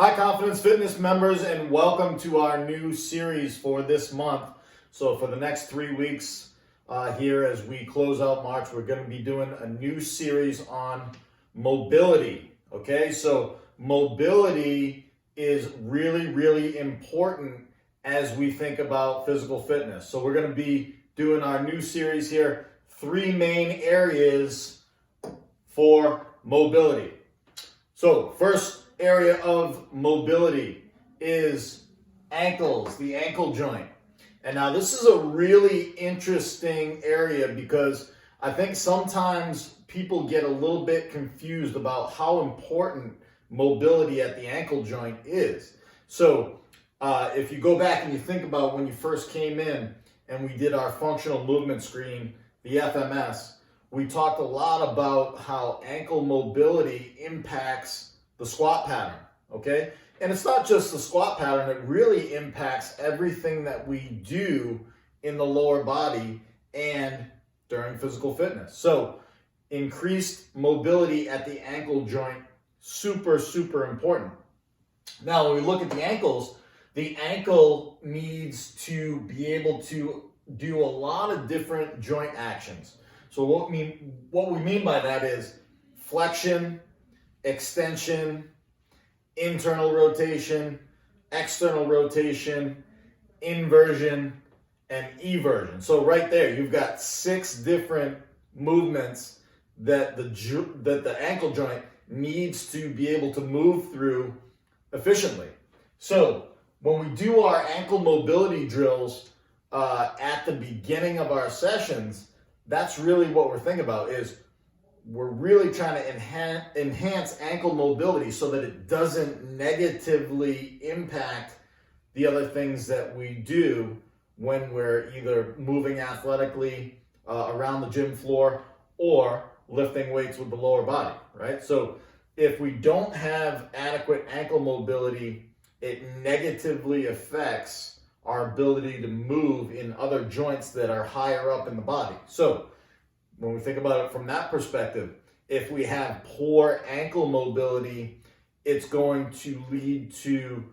Hi, Confidence Fitness members, and welcome to our new series for this month. So for the next 3 weeks here as we close out March, we're going to be doing a new series on mobility. Okay, so mobility is really, really important as we think about physical fitness. So we're going to be doing our new series here, 3 main areas for mobility. So first area of mobility is ankles, the ankle joint. And now this is a really interesting area because I think sometimes people get a little bit confused about how important mobility at the ankle joint is. So if you go back and you think about when you first came in and we did our functional movement screen, the FMS, we talked a lot about how ankle mobility impacts the squat pattern, okay? And it's not just the squat pattern, it really impacts everything that we do in the lower body and during physical fitness. So increased mobility at the ankle joint, super, super important. Now, when we look at the ankle needs to be able to do a lot of different joint actions. So what we mean by that is flexion, extension, internal rotation, external rotation, inversion, and eversion. So right there, you've got 6 different movements that the ankle joint needs to be able to move through efficiently. So when we do our ankle mobility drills at the beginning of our sessions, that's really what we're thinking about is we're really trying to enhance ankle mobility so that it doesn't negatively impact the other things that we do when we're either moving athletically around the gym floor or lifting weights with the lower body, right? So if we don't have adequate ankle mobility, it negatively affects our ability to move in other joints that are higher up in the body. So when we think about it from that perspective, if we have poor ankle mobility, it's going to lead to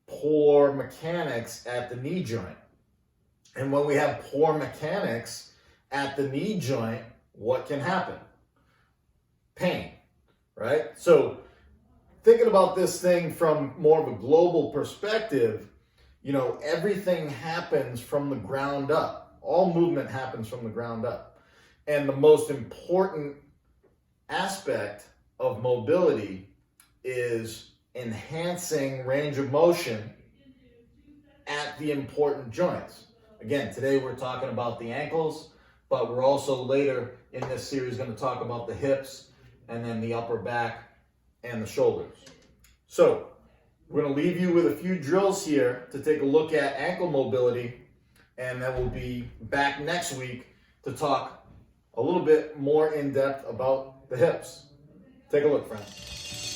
poor mechanics at the knee joint. And when we have poor mechanics at the knee joint, what can happen? Pain, right? So thinking about this thing from more of a global perspective, everything happens from the ground up. All movement happens from the ground up. And the most important aspect of mobility is enhancing range of motion at the important joints. Again, today we're talking about the ankles, but we're also later in this series going to talk about the hips and then the upper back and the shoulders. So we're going to leave you with a few drills here to take a look at ankle mobility, and then we'll be back next week to talk a little bit more in depth about the hips. Take a look, friends.